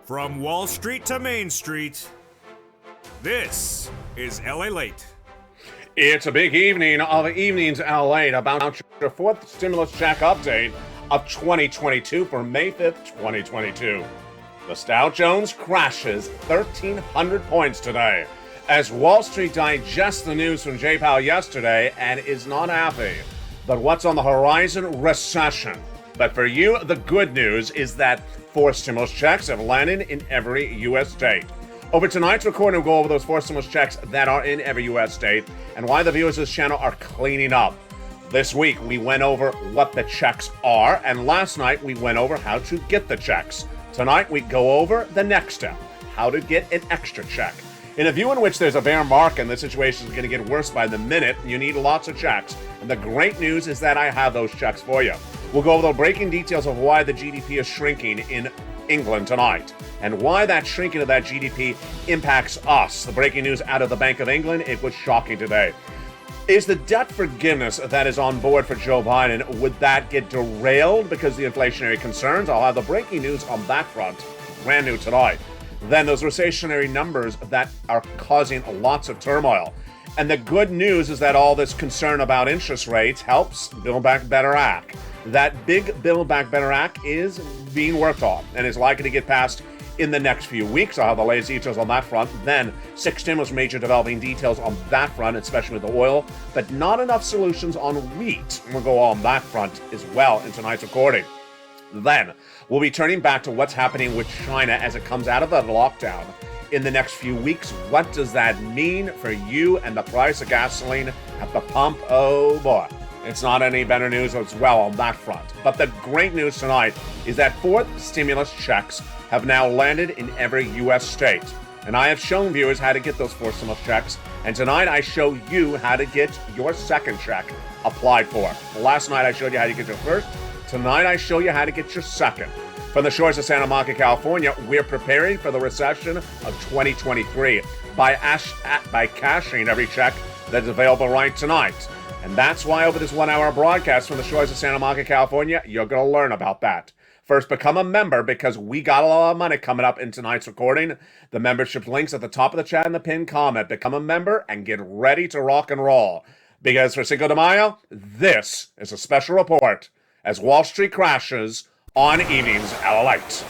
From Wall Street to Main Street, this is Lalate. It's a big evening of Evenings LA about your fourth stimulus check update of 2022 for May 5th, 2022. The Dow Jones crashes 1,300 points today as Wall Street digests the news from J. Powell yesterday and is not happy. But what's on the horizon? Recession. But for you, the good news is that 4 stimulus checks have landed in every U.S. state. Over tonight's recording, we'll go over those 4 stimulus checks that are in every U.S. state and why the viewers of this channel are cleaning up. This week, we went over what the checks are, and last night, we went over how to get the checks. Tonight, we go over the next step, how to get an extra check. In a view in which there's a bear market and the situation is going to get worse by the minute, you need lots of checks. And the great news is that I have those checks for you. We'll go over the breaking details of why the GDP is shrinking in England tonight and why that shrinking of that GDP impacts us. The breaking news out of the Bank of England, it was shocking today. Is the debt forgiveness that is on board for Joe Biden, would that get derailed because of the inflationary concerns? I'll have the breaking news on that front, brand new tonight. Then those recessionary numbers that are causing lots of turmoil. And the good news is that all this concern about interest rates helps Build Back Better Act. That big Build Back Better Act is being worked on and is likely to get passed in the next few weeks. I'll have the latest details on that front. Then 6 stimulus major developing details on that front, especially with the oil, but not enough solutions on wheat. We'll go on that front as well in tonight's recording. Then we'll be turning back to what's happening with China as it comes out of the lockdown in the next few weeks. What does that mean for you and the price of gasoline at the pump? Oh boy, it's not any better news as well on that front. But the great news tonight is that 4 stimulus checks have now landed in every U.S. state. And I have shown viewers how to get those 4 stimulus checks. And tonight I show you how to get your second check applied for. Last night I showed you how to get your first. Tonight I show you how to get your second. From the shores of Santa Monica, California, we're preparing for the recession of 2023 by cashing every check that's available right tonight. And that's why over this 1-hour broadcast from the shores of Santa Monica, California, you're going to learn about that. First, become a member because we got a lot of money coming up in tonight's recording. The membership link's at the top of the chat and the pinned comment. Become a member and get ready to rock and roll. Because for Cinco de Mayo, this is a special report as Wall Street crashes on Evenings Lalate.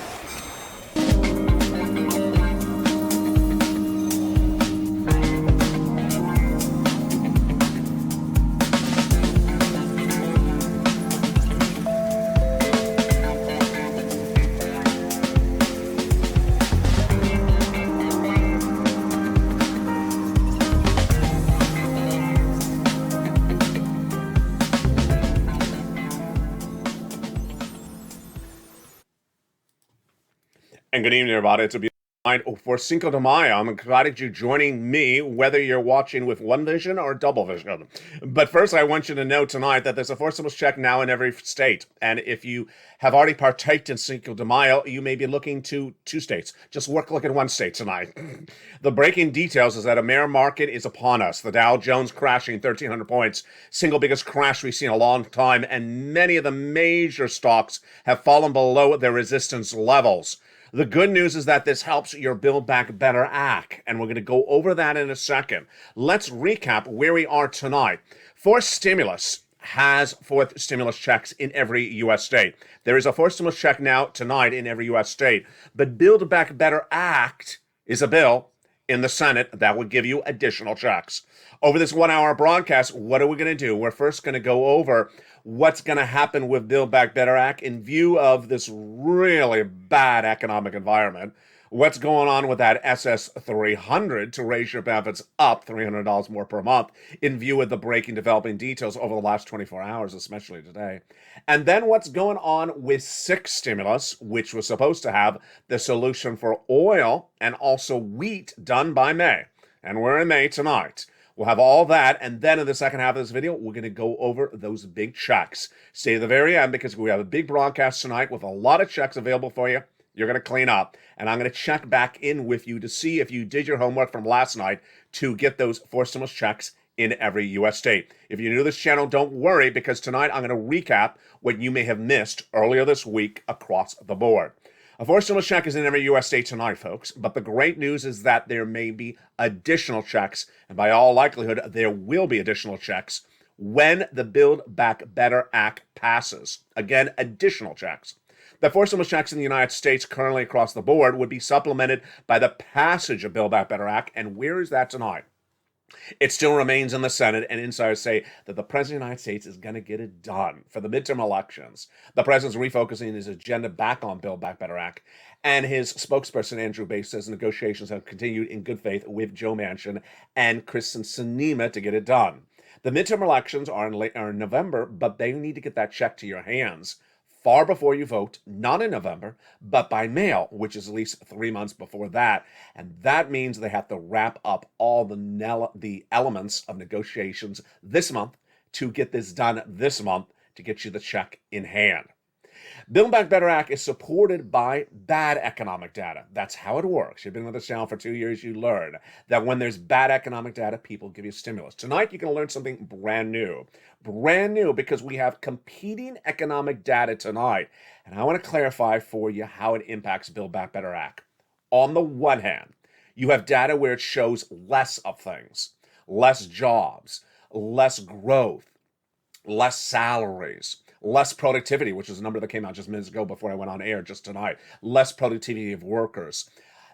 And good evening, everybody. It's a beautiful night for Cinco de Mayo. I'm excited you're joining me, whether you're watching with one vision or double vision. But first, I want you to know tonight that there's a 4 stimulus check now in every state. And if you have already partaked in Cinco de Mayo, you may be looking to 2 states. Just look at 1 state tonight. The breaking details is that a bear market is upon us. The Dow Jones crashing 1,300 points, single biggest crash we've seen in a long time. And many of the major stocks have fallen below their resistance levels. The good news is that this helps your Build Back Better Act, and we're going to go over that in a second. Let's recap where we are tonight. 4 stimulus has 4 stimulus checks in every U.S. state. There is a 4 stimulus check now tonight in every U.S. state, but Build Back Better Act is a bill in the Senate that would give you additional checks. Over this 1-hour broadcast, what are we going to do? We're first going to go over what's going to happen with Build Back Better Act in view of this really bad economic environment. What's going on with that SS 300 to raise your benefits up $300 more per month in view of the breaking developing details over the last 24 hours, especially today. And then what's going on with 6 stimulus, which was supposed to have the solution for oil and also wheat done by May. And we're in May tonight. We'll have all that, and then in the second half of this video, we're going to go over those big checks. Stay to the very end because we have a big broadcast tonight with a lot of checks available for you. You're going to clean up, and I'm going to check back in with you to see if you did your homework from last night to get those 4 stimulus checks in every U.S. state. If you're new to this channel, don't worry, because tonight I'm going to recap what you may have missed earlier this week across the board. A fourth stimulus check is in every U.S. state tonight, folks, but the great news is that there may be additional checks, and by all likelihood, there will be additional checks when the Build Back Better Act passes. Again, additional checks. The four stimulus checks in the United States currently across the board would be supplemented by the passage of Build Back Better Act, and where is that tonight? It still remains in the Senate, and insiders say that the President of the United States is going to get it done for the midterm elections. The President's refocusing his agenda back on Build Back Better Act, and his spokesperson, Andrew Bates, says negotiations have continued in good faith with Joe Manchin and Kristen Sinema to get it done. The midterm elections are in November, but they need to get that check to your hands far before you vote, not in November, but by mail, which is at least 3 months before that. And that means they have to wrap up all the elements of negotiations this month to get this done this month to get you the check in hand. Build Back Better Act is supported by bad economic data. That's how it works. You've been with this channel for 2 years, you learn that when there's bad economic data, people give you stimulus. Tonight, you're going to learn something brand new. Brand new because we have competing economic data tonight. And I want to clarify for you how it impacts Build Back Better Act. On the one hand, you have data where it shows less of things, less jobs, less growth, less salaries, less productivity, which is a number that came out just minutes ago before I went on air just tonight, less productivity of workers.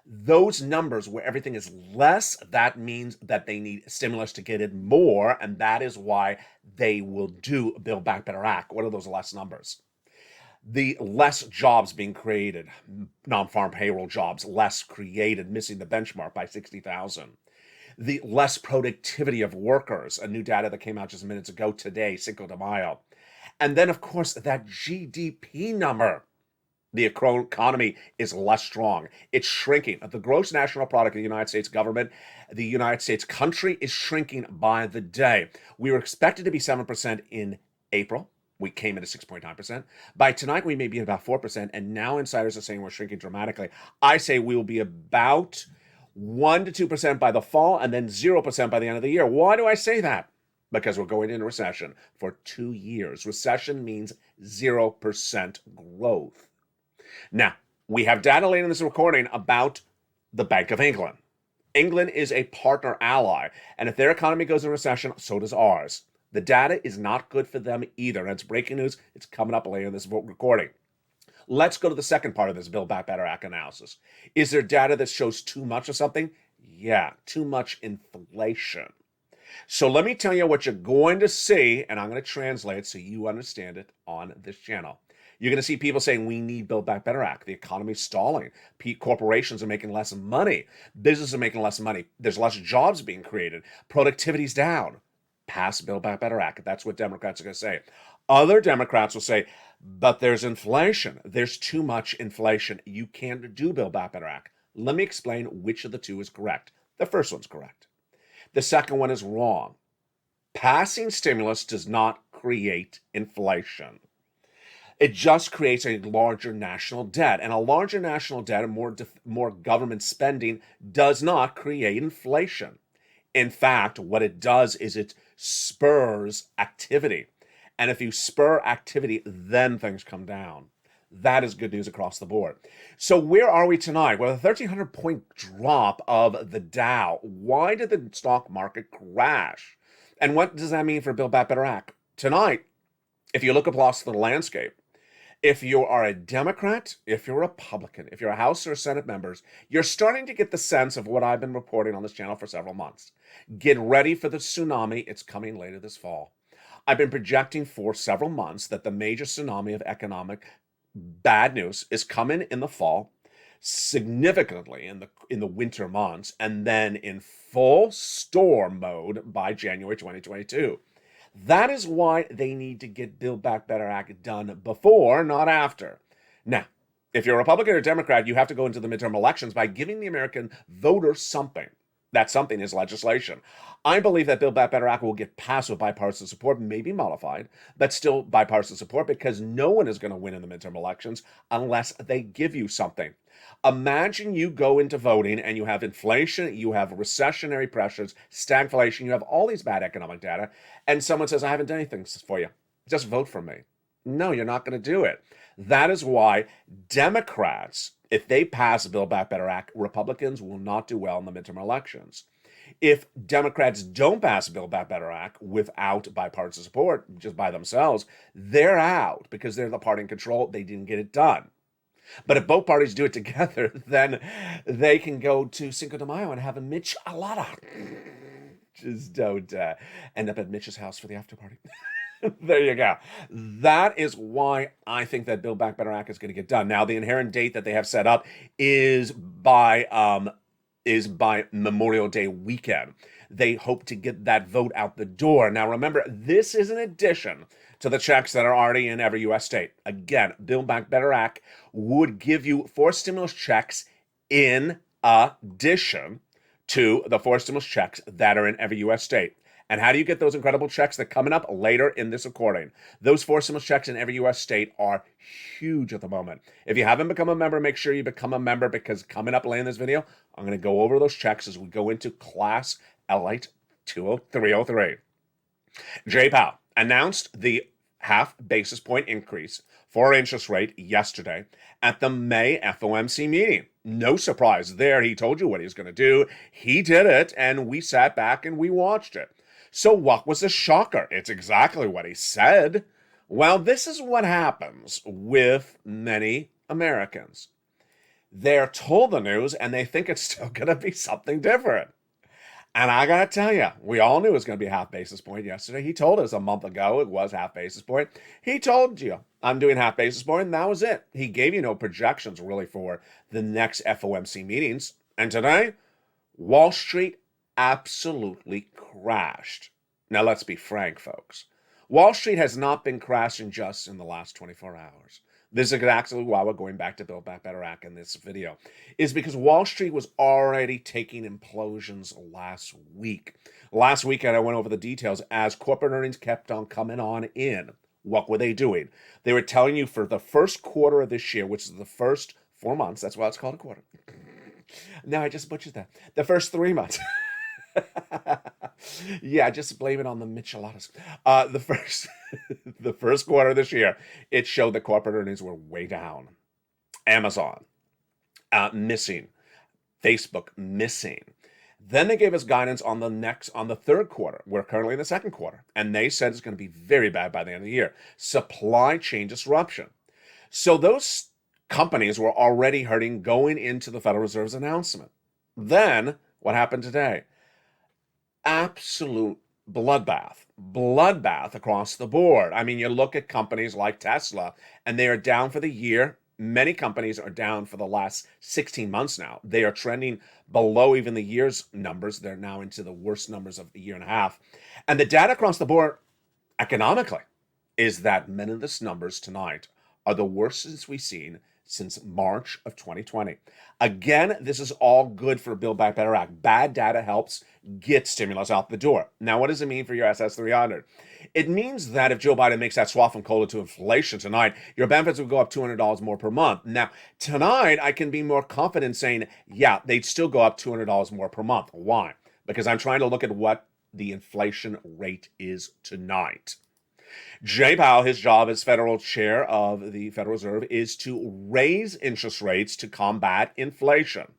Those numbers where everything is less, that means that they need stimulus to get it more, and that is why they will do Build Back Better Act. What are those less numbers? The less jobs being created, non-farm payroll jobs, less created, missing the benchmark by 60,000. The less productivity of workers, a new data that came out just minutes ago today, Cinco de Mayo. And then, of course, that GDP number. The economy is less strong. It's shrinking. The gross national product of the United States government, the United States country, is shrinking by the day. We were expected to be 7% in April. We came in at 6.9%. By tonight, we may be at about 4%. And now insiders are saying we're shrinking dramatically. I say we will be about 1 to 2% by the fall and then 0% by the end of the year. Why do I say that? Because we're going into recession for 2 years. Recession means 0% growth. Now, we have data later in this recording about the Bank of England. England is a partner ally, and if their economy goes in recession, so does ours. The data is not good for them either, and it's breaking news. It's coming up later in this recording. Let's go to the second part of this Build Back Better Act analysis. Is there data that shows too much of something? Yeah, too much inflation. So let me tell you what you're going to see, and I'm going to translate it so you understand it on this channel. You're going to see people saying we need Build Back Better Act. The economy's stalling. Corporations are making less money. Businesses are making less money. There's less jobs being created. Productivity's down. Pass Build Back Better Act. That's what Democrats are going to say. Other Democrats will say, but there's inflation. There's too much inflation. You can't do Build Back Better Act. Let me explain which of the two is correct. The first one's correct. The second one is wrong. Passing stimulus does not create inflation. It just creates a larger national debt. And a larger national debt and more government spending does not create inflation. In fact, what it does is it spurs activity. And if you spur activity, then things come down. That is good news across the board. So where are we tonight? Well, a 1,300-point drop of the Dow. Why did the stock market crash? And what does that mean for Build Back Better Act? Tonight, if you look across the landscape, if you are a Democrat, if you're a Republican, if you're a House or Senate members, you're starting to get the sense of what I've been reporting on this channel for several months. Get ready for the tsunami. It's coming later this fall. I've been projecting for several months that the major tsunami of economic bad news is coming in the fall, significantly in the winter months, and then in full storm mode by January 2022. That is why they need to get Build Back Better Act done before, not after. Now, if you're a Republican or Democrat, you have to go into the midterm elections by giving the American voter something. That something is legislation. I believe that Build Back Better Act will get passed with bipartisan support, maybe modified, but still bipartisan support, because no one is going to win in the midterm elections unless they give you something. Imagine you go into voting and you have inflation, you have recessionary pressures, stagflation, you have all these bad economic data, and someone says, I haven't done anything for you. Just vote for me. No, you're not going to do it. That is why Democrats, if they pass the Build Back Better Act, Republicans will not do well in the midterm elections. If Democrats don't pass the Build Back Better Act without bipartisan support, just by themselves, they're out because they're the party in control. They didn't get it done. But if both parties do it together, then they can go to Cinco de Mayo and have a michelada. Just don't end up at Mitch's house for the after party. There you go. That is why I think that Build Back Better Act is going to get done. Now, the inherent date that they have set up is by Memorial Day weekend. They hope to get that vote out the door. Now, remember, this is an addition to the checks that are already in every U.S. state. Again, Build Back Better Act would give you 4 stimulus checks in addition to the 4 stimulus checks that are in every U.S. state. And how do you get those incredible checks? They're coming up later in this recording. Those 4 stimulus checks in every U.S. state are huge at the moment. If you haven't become a member, make sure you become a member, because coming up later in this video, I'm going to go over those checks as we go into Class Lalate 303. Jay Powell announced the half basis point increase for interest rate yesterday at the May FOMC meeting. No surprise there. He told you what he was going to do. He did it, and we sat back and we watched it. So what was the shocker? It's exactly what he said. Well, this is what happens with many Americans. They're told the news and they think it's still going to be something different. And I got to tell you, we all knew it was going to be a half basis point yesterday. He told us a month ago it was half basis point. He told you, I'm doing half basis point, and that was it. He gave you no projections really for the next FOMC meetings. And today, Wall Street absolutely crashed. Now, let's be frank, folks. Wall Street has not been crashing just in the last 24 hours. This is exactly why we're going back to Build Back Better Act in this video, is because Wall Street was already taking implosions last week. Last weekend, I went over the details as corporate earnings kept on coming on in. What were they doing? They were telling you for the first quarter of this year, which is the first 4 months, that's why it's called a quarter. No, I just butchered that. The first 3 months. Yeah, just blame it on the micheladas. The first quarter of this year, it showed that corporate earnings were way down. Amazon missing, Facebook missing. Then they gave us guidance on the third quarter. We're currently in the second quarter, and they said it's going to be very bad by the end of the year. Supply chain disruption. So those companies were already hurting going into the Federal Reserve's announcement. Then what happened today? Absolute bloodbath across the board. I mean, you look at companies like Tesla, and they are down for the year. Many companies are down for the last 16 months now. They are trending below even the year's numbers. They're now into the worst numbers of a year and a half. And the data across the board economically is that many of these numbers tonight are the worst since we've seen since March of 2020. Again, this is all good for Build Back Better Act. Bad data helps get stimulus out the door. Now, what does it mean for your SS300? It means that if Joe Biden makes that swap from COLA to inflation tonight, your benefits would go up $200 more per month. Now, tonight, I can be more confident saying, yeah, they'd still go up $200 more per month. Why? Because I'm trying to look at what the inflation rate is tonight. Jay Powell, his job as federal chair of the Federal Reserve is to raise interest rates to combat inflation.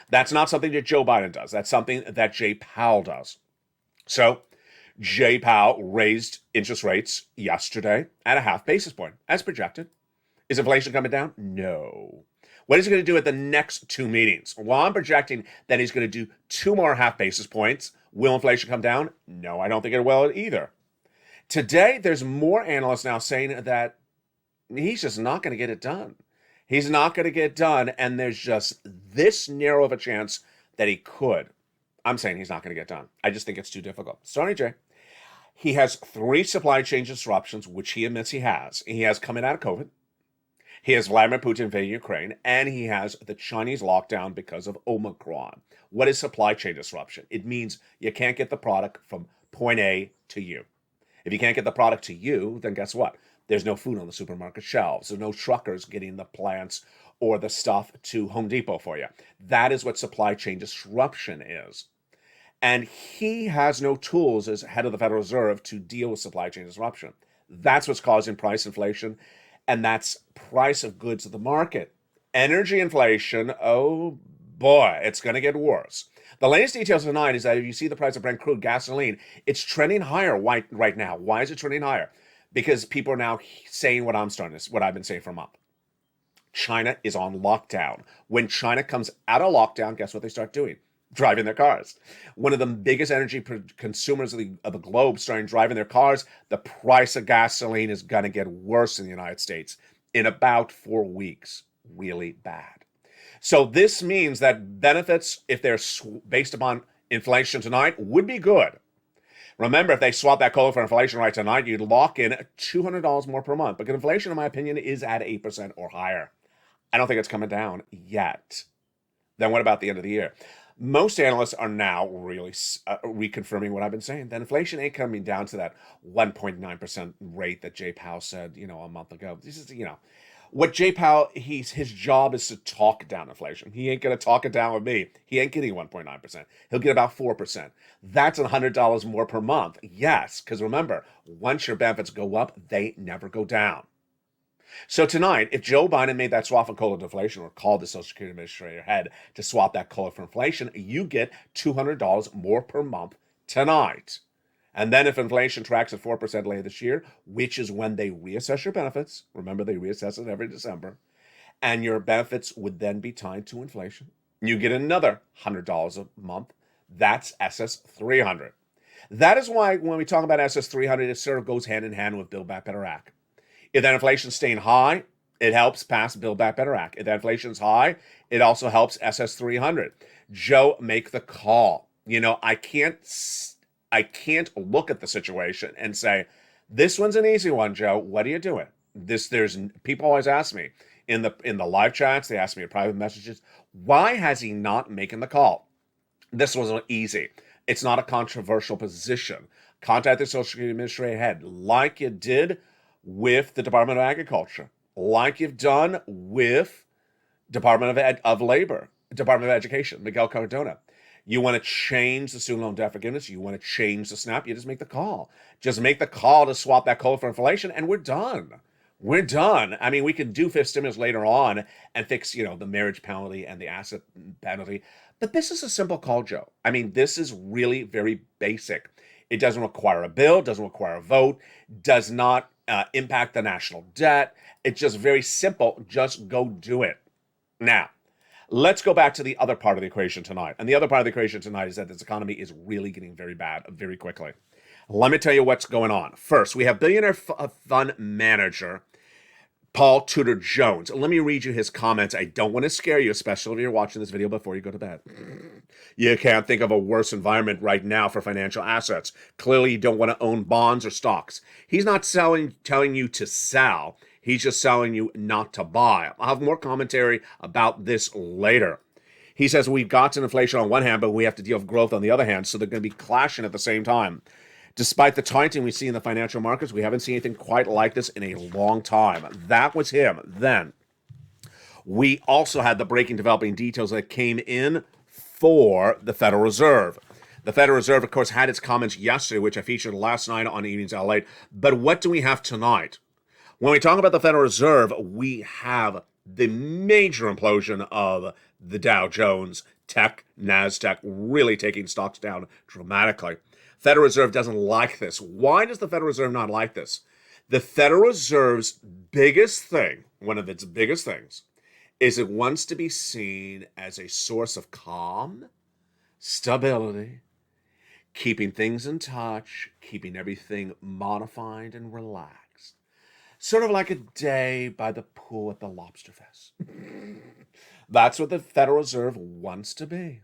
That's not something that Joe Biden does. That's something that Jay Powell does. So Jay Powell raised interest rates yesterday at a half basis point, as projected. Is inflation coming down? No. What is he going to do at the next 2 meetings? Well, I'm projecting that he's going to do 2 more half basis points. Will inflation come down? No, I don't think it will either. Today, there's more analysts now saying that he's just not going to get it done. He's not going to get it done, and there's just this narrow of a chance that he could. I'm saying he's not going to get done. I just think it's too difficult. Sorry, Jay. He has 3 supply chain disruptions, which he admits he has. He has coming out of COVID. He has Vladimir Putin invading Ukraine, and he has the Chinese lockdown because of Omicron. What is supply chain disruption? It means you can't get the product from point A to you. If you can't get the product to you, then guess what? There's no food on the supermarket shelves. There's no truckers getting the plants or the stuff to Home Depot for you. That is what supply chain disruption is. And he has no tools as head of the Federal Reserve to deal with supply chain disruption. That's what's causing price inflation. and that's price of goods at the market. Energy inflation, oh boy, it's going to get worse. The latest details tonight is that if you see the price of Brent crude gasoline, it's trending higher right now. Why is it trending higher? Because people are now saying what I've been saying for a month. China is on lockdown. When China comes out of lockdown, guess what they start doing? Driving their cars. One of the biggest energy consumers of the globe starting driving their cars. The price of gasoline is going to get worse in the United States in about 4 weeks. Really bad. So this means that benefits, if they're based upon inflation tonight, would be good. Remember, if they swap that COLA for inflation right tonight, you'd lock in $200 more per month. But inflation, in my opinion, is at 8% or higher. I don't think it's coming down yet. Then what about the end of the year? Most analysts are now really reconfirming what I've been saying. That inflation ain't coming down to that 1.9% rate that Jay Powell said, a month ago. This is, what Jay Powell, his job is to talk down inflation. He ain't going to talk it down with me. He ain't getting 1.9%. He'll get about 4%. That's $100 more per month. Yes, because remember, once your benefits go up, they never go down. So tonight, if Joe Biden made that swap for COLA to inflation or called the Social Security Administrator head to swap that COLA for inflation, you get $200 more per month tonight. And then if inflation tracks at 4% later this year, which is when they reassess your benefits, remember they reassess it every December, and your benefits would then be tied to inflation, you get another $100 a month. That's SS 300. That is why when we talk about SS 300, it sort of goes hand in hand with Build Back Better Act. If that inflation's staying high, it helps pass Build Back Better Act. If that inflation's high, it also helps SS 300. Joe, make the call. I can't look at the situation and say, this one's an easy one, Joe. What are you doing? There's people always ask me in the live chats, they ask me in private messages, why has he not making the call? This wasn't easy. It's not a controversial position. Contact the Social Security Administrator head like you did with the Department of Agriculture, like you've done with Department of Labor, Department of Education, Miguel Cardona. You want to change the student loan debt forgiveness, you want to change the SNAP, you just make the call. Just make the call to swap that COLA for inflation, and we're done. We're done. I mean, we can do fifth stimulus later on and fix, the marriage penalty and the asset penalty. But this is a simple call, Joe. I mean, this is really very basic. It doesn't require a bill, doesn't require a vote, does not impact the national debt. It's just very simple. Just go do it. Now, let's go back to the other part of the equation tonight. And the other part of the equation tonight is that this economy is really getting very bad very quickly. Let me tell you what's going on. First, we have billionaire fund manager Paul Tudor Jones. Let me read you his comments. I don't want to scare you, especially if you're watching this video before you go to bed. You can't think of a worse environment right now for financial assets. Clearly, you don't want to own bonds or stocks. He's not telling you to sell. He's just telling you not to buy. I'll have more commentary about this later. He says we've got an inflation on one hand, but we have to deal with growth on the other hand, so they're going to be clashing at the same time. Despite the tightening we see in the financial markets, we haven't seen anything quite like this in a long time. That was him. Then we also had the breaking developing details that came in for the Federal Reserve. The Federal Reserve, of course, had its comments yesterday, which I featured last night on Evenings Lalate. But what do we have tonight? When we talk about the Federal Reserve, we have the major implosion of the Dow Jones, tech, NASDAQ, really taking stocks down dramatically. Federal Reserve doesn't like this. Why does the Federal Reserve not like this? The Federal Reserve's biggest thing, one of its biggest things, is it wants to be seen as a source of calm, stability, keeping things in touch, keeping everything modified and relaxed. Sort of like a day by the pool at the Lobster Fest. That's what the Federal Reserve wants to be.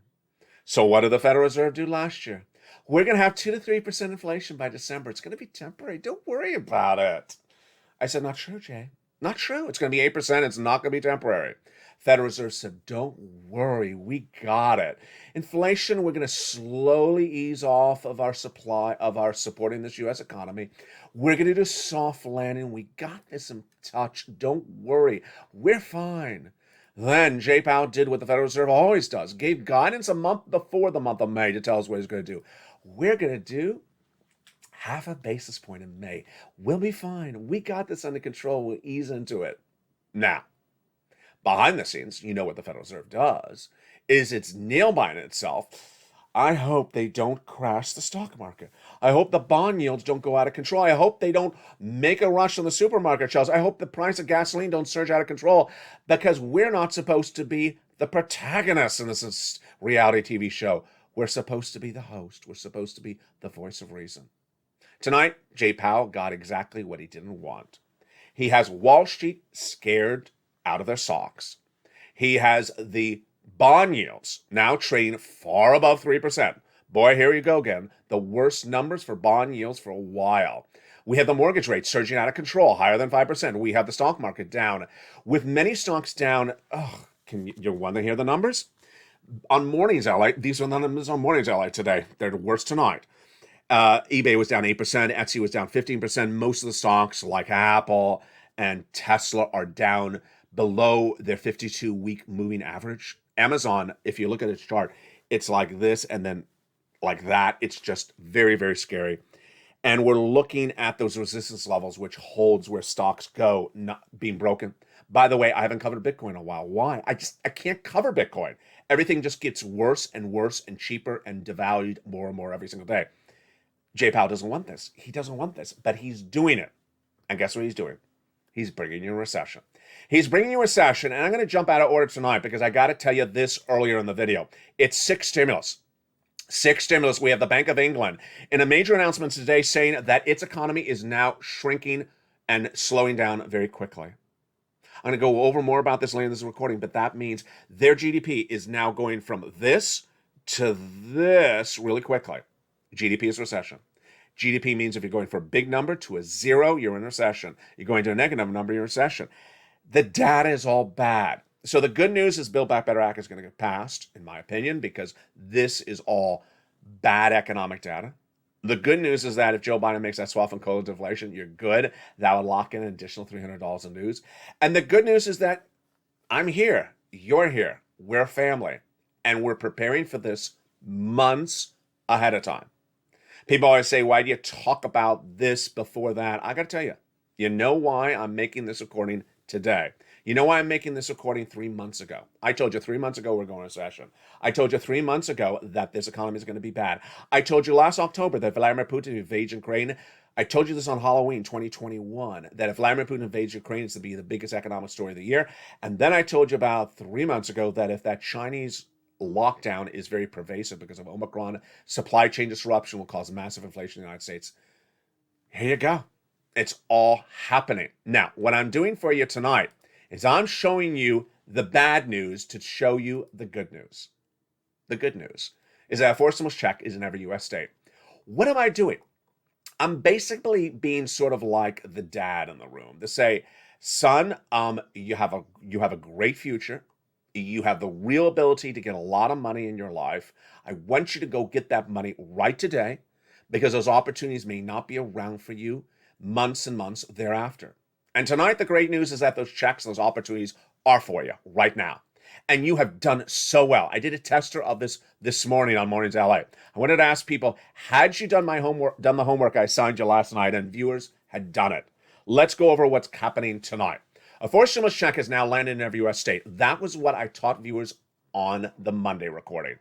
So what did the Federal Reserve do last year? We're going to have 2 to 3% inflation by December. It's going to be temporary. Don't worry about it. I said, not true, Jay. Not true. It's going to be 8%. It's not going to be temporary. Federal Reserve said, don't worry. We got it. Inflation, we're going to slowly ease off of our supply, of our supporting this U.S. economy. We're going to do soft landing. We got this in touch. Don't worry. We're fine. Then Jay Powell did what the Federal Reserve always does, gave guidance a month before the month of May to tell us what he's going to do. We're going to do half a basis point in May. We'll be fine. We got this under control. We'll ease into it. Now, behind the scenes, you know what the Federal Reserve does is it's nail-biting itself. I hope they don't crash the stock market. I hope the bond yields don't go out of control. I hope they don't make a rush on the supermarket shelves. I hope the price of gasoline don't surge out of control, because we're not supposed to be the protagonists in this reality TV show. We're supposed to be the host. We're supposed to be the voice of reason. Tonight, Jay Powell got exactly what he didn't want. He has Wall Street scared out of their socks. He has the bond yields now trading far above 3%. Boy, here you go again. The worst numbers for bond yields for a while. We have the mortgage rate surging out of control, higher than 5%. We have the stock market down, with many stocks down. Can you want to hear the numbers? On Mornings LA, these are the numbers on Mornings LA today. They're the worst tonight. eBay was down 8%. Etsy was down 15%. Most of the stocks like Apple and Tesla are down below their 52-week moving average. Amazon, if you look at its chart, it's like this and then like that. It's just very, very scary. And we're looking at those resistance levels, which holds where stocks go, not being broken. By the way, I haven't covered Bitcoin in a while. Why? I can't cover Bitcoin. Everything just gets worse and worse and cheaper and devalued more and more every single day. Jay Powell doesn't want this. He doesn't want this, but he's doing it. And guess what he's doing? He's bringing you a recession. He's bringing you a recession, and I'm going to jump out of order tonight because I got to tell you this earlier in the video. It's 6 stimulus. 6 stimulus. We have the Bank of England in a major announcement today saying that its economy is now shrinking and slowing down very quickly. I'm going to go over more about this later in this recording, but that means their GDP is now going from this to this really quickly. GDP is recession. GDP means if you're going from a big number to a 0, you're in recession. You're going to a negative number, you're in recession. The data is all bad. So the good news is Build Back Better Act is going to get passed, in my opinion, because this is all bad economic data. The good news is that if Joe Biden makes that swap on cola deflation, you're good. That would lock in an additional $300 in news. And the good news is that I'm here. You're here. We're a family. And we're preparing for this months ahead of time. People always say, why do you talk about this before that? I got to tell you, you know why I'm making this recording today. You know why I'm making this recording 3 months ago. I told you 3 months ago we're going to recession. I told you 3 months ago that this economy is going to be bad. I told you last October that Vladimir Putin invades Ukraine. I told you this on Halloween 2021, that if Vladimir Putin invades Ukraine, it's to be the biggest economic story of the year. And then I told you about 3 months ago that if that Chinese lockdown is very pervasive because of Omicron, supply chain disruption will cause massive inflation in the United States. Here you go. It's all happening. Now, what I'm doing for you tonight is I'm showing you the bad news to show you the good news. The good news is that a forced stimulus check is in every U.S. state. What am I doing? I'm basically being sort of like the dad in the room to say, son, you have a great future. You have the real ability to get a lot of money in your life. I want you to go get that money right today, because those opportunities may not be around for you months and months thereafter. And tonight, the great news is that those checks, those opportunities are for you right now. And you have done so well. I did a tester of this morning on Mornings LA. I wanted to ask people, had you done the homework I assigned you last night? And viewers had done it. Let's go over what's happening tonight. A forced stimulus check has now landed in every U.S. state. That was what I taught viewers on the Monday recording.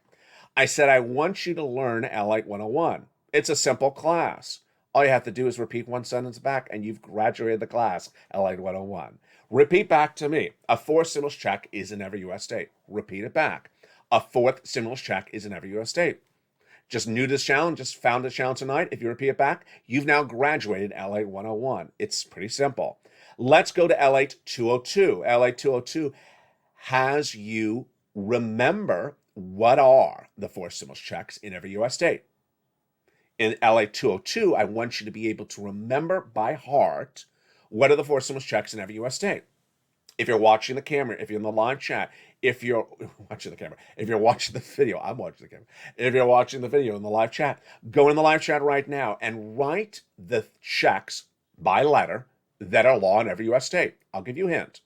I said, I want you to learn Lalate 101. It's a simple class. All you have to do is repeat one sentence back, and you've graduated the class, Lalate 101. Repeat back to me. A fourth stimulus check is in every U.S. state. Repeat it back. A fourth stimulus check is in every U.S. state. Just new to this challenge, just found this challenge tonight. If you repeat it back, you've now graduated Lalate 101. It's pretty simple. Let's go to Lalate 202. Lalate 202 has you remember what are the forced stimulus checks in every U.S. state. In Lalate 202, I want you to be able to remember by heart what are the forced stimulus checks in every U.S. state. If you're watching the camera, if you're in the live chat, if you're watching the camera, if you're watching the video, I'm watching the camera. If you're watching the video in the live chat, go in the live chat right now and write the checks by letter that are law in every U.S. state. I'll give you a hint.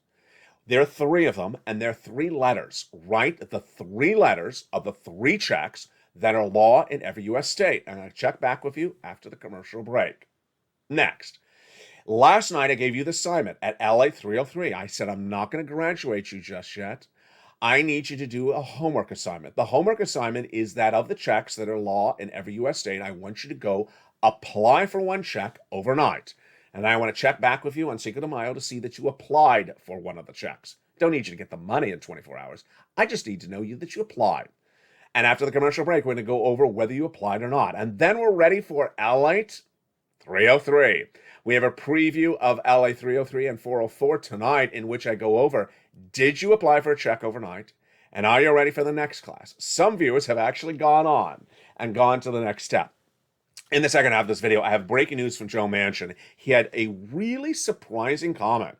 There are 3 of them, and there are 3 letters. Write the 3 letters of the 3 checks that are law in every U.S. state. I'm going to check back with you after the commercial break. Next, last night I gave you the assignment at LA 303. I said, I'm not going to graduate you just yet. I need you to do a homework assignment. The homework assignment is that of the checks that are law in every U.S. state, I want you to go apply for one check overnight. And I want to check back with you on Cinco de Mayo to see that you applied for one of the checks. Don't need you to get the money in 24 hours. I just need to know that you applied. And after the commercial break, we're going to go over whether you applied or not. And then we're ready for LA 303. We have a preview of LA 303 and 404 tonight, in which I go over, did you apply for a check overnight? And are you ready for the next class? Some viewers have actually gone on and gone to the next step. In the second half of this video, I have breaking news from Joe Manchin. He had a really surprising comment.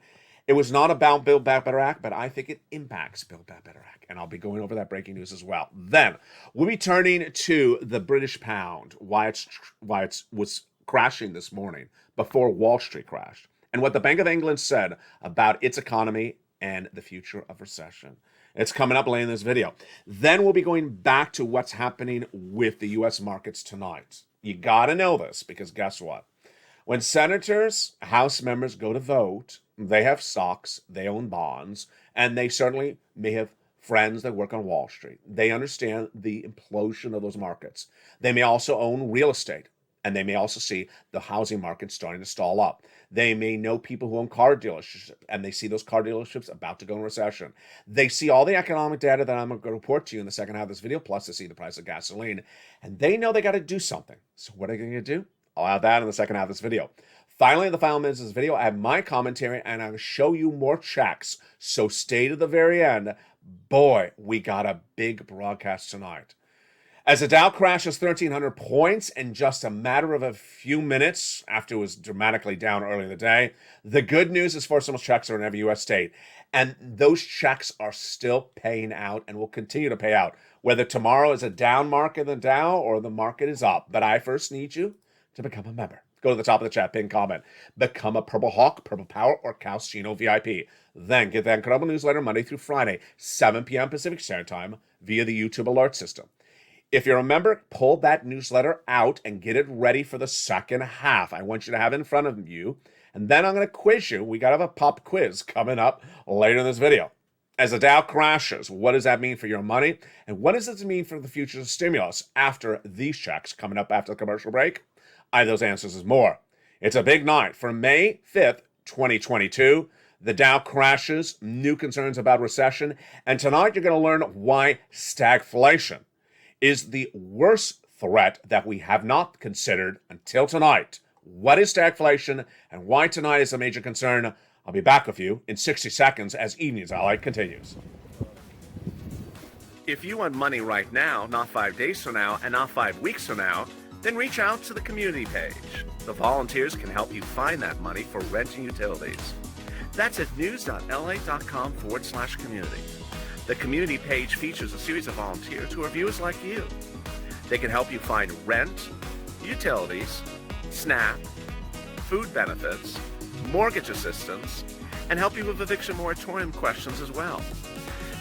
It was not about Build Back Better Act, but I think it impacts Build Back Better Act. And I'll be going over that breaking news as well. Then we'll be turning to the British pound, why it was crashing this morning before Wall Street crashed, and what the Bank of England said about its economy and the future of recession. It's coming up later in this video. Then we'll be going back to what's happening with the U.S. markets tonight. You got to know this, because guess what? When senators, House members go to vote, they have stocks, they own bonds, and they certainly may have friends that work on Wall Street. They understand the implosion of those markets. They may also own real estate, and they may also see the housing market starting to stall up. They may know people who own car dealerships, and they see those car dealerships about to go in recession. They see all the economic data that I'm going to report to you in the second half of this video, plus they see the price of gasoline, and they know they got to do something. So what are they going to do? I'll have that in the second half of this video. Finally, in the final minutes of this video, I have my commentary, and I'll show you more checks. So stay to the very end. Boy, we got a big broadcast tonight. As the Dow crashes 1,300 points in just a matter of a few minutes after it was dramatically down early in the day, the good news is for some checks are in every U.S. state. And those checks are still paying out and will continue to pay out, whether tomorrow is a down market in the Dow or the market is up. But I first need you to become a member. Go to the top of the chat, pin comment. Become a Purple Hawk, Purple Power, or Calcino VIP. Then get the incredible newsletter Monday through Friday, 7 p.m. Pacific Standard Time via the YouTube alert system. If you're a member, pull that newsletter out and get it ready for the second half. I want you to have it in front of you. And then I'm going to quiz you. We got to have a pop quiz coming up later in this video. As the Dow crashes, what does that mean for your money? And what does it mean for the future of stimulus after these checks coming up after the commercial break? I have those answers and more. It's a big night for May 5th, 2022. The Dow crashes, new concerns about recession. And tonight you're going to learn why stagflation is the worst threat that we have not considered until tonight. What is stagflation and why tonight is a major concern? I'll be back with you in 60 seconds as Evenings Ally continues. If you want money right now, not 5 days from now, and not 5 weeks from now, then reach out to the community page. The volunteers can help you find that money for rent and utilities. That's at news.la.com/community. The community page features a series of volunteers who are viewers like you. They can help you find rent, utilities, SNAP, food benefits, mortgage assistance, and help you with eviction moratorium questions as well.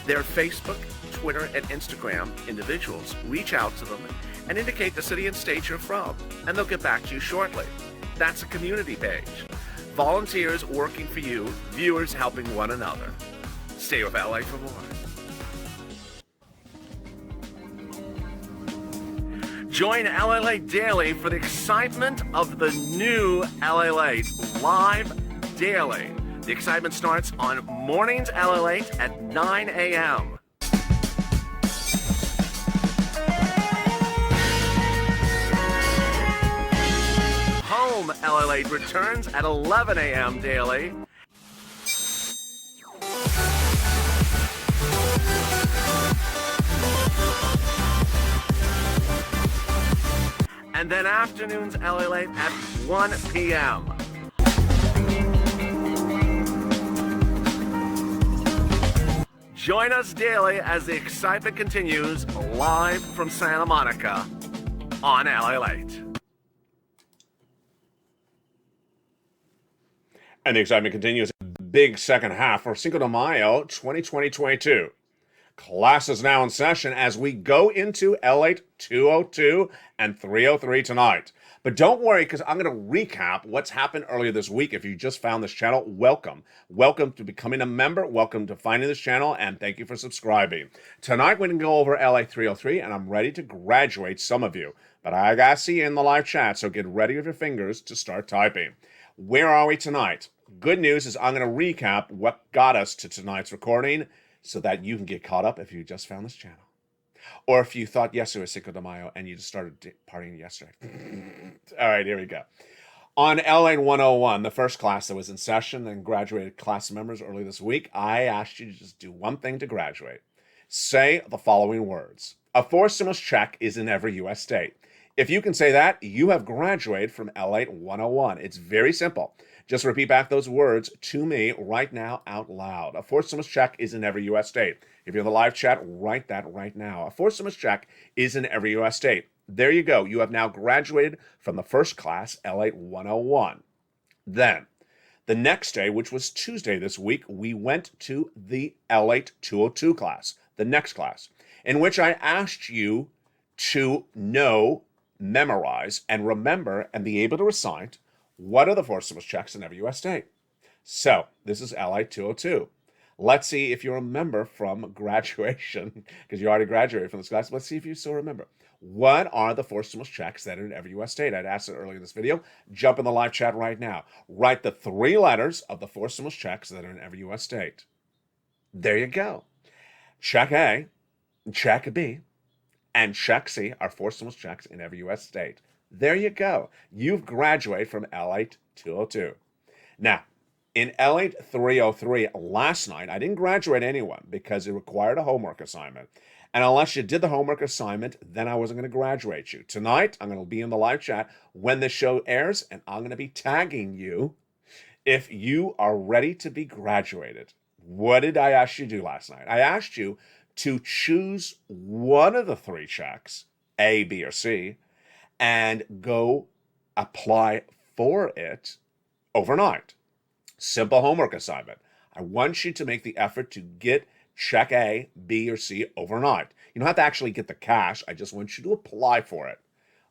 Their Facebook, Twitter, and Instagram individuals reach out to them and indicate the city and state you're from, and they'll get back to you shortly. That's a community page. Volunteers working for you, viewers helping one another. Stay with LA for more. Join LA Late Daily for the excitement of the new LA Late live daily. The excitement starts on mornings LA Late at 9 a.m. Home LA Late returns at 11 a.m. daily. And then afternoons LA Late at 1 p.m. Join us daily as the excitement continues live from Santa Monica on LA Late. And the excitement continues. Big second half for Cinco de Mayo 2022. Class is now in session as we go into L8 202 and 303 tonight. But don't worry, because I'm going to recap what's happened earlier this week. If you just found this channel, welcome. Welcome to becoming a member. Welcome to finding this channel, and thank you for subscribing. Tonight, we're going to go over L8 303, and I'm ready to graduate some of you. But I got to see you in the live chat, so get ready with your fingers to start typing. Where are we tonight? Good news is I'm going to recap what got us to tonight's recording so that you can get caught up if you just found this channel. Or if you thought yesterday was Cinco de Mayo and you just started partying yesterday. All right, here we go. On L8 101, the first class that was in session and graduated class members early this week, I asked you to just do one thing to graduate. Say the following words. A fourth stimulus check is in every U.S. state. If you can say that, you have graduated from L8 101. It's very simple. Just repeat back those words to me right now out loud. A fourth stimulus check is in every U.S. state. If you're in the live chat, write that right now. A fourth stimulus check is in every U.S. state. There you go. You have now graduated from the first class, L8 101. Then, the next day, which was Tuesday this week, we went to the L8 202 class, the next class, in which I asked you to know, memorize, and remember, and be able to recite what are the four stimulus checks in every U.S. state. So, this is L8 202. Let's see if you remember from graduation, because you already graduated from this class. Let's see if you still remember. What are the four stimulus checks that are in every U.S. state? I'd asked it earlier in this video. Jump in the live chat right now. Write the three letters of the four stimulus checks that are in every U.S. state. There you go. Check A, check B, and check C are four stimulus checks in every U.S. state. There you go. You've graduated from L8 202. Now, in L8 303 last night, I didn't graduate anyone because it required a homework assignment. And unless you did the homework assignment, then I wasn't going to graduate you. Tonight, I'm going to be in the live chat when the show airs, and I'm going to be tagging you if you are ready to be graduated. What did I ask you to do last night? I asked you to choose one of the three checks, A, B, or C, and go apply for it overnight. Simple homework assignment. I want you to make the effort to get check A, B, or C overnight. You don't have to actually get the cash. I just want you to apply for it.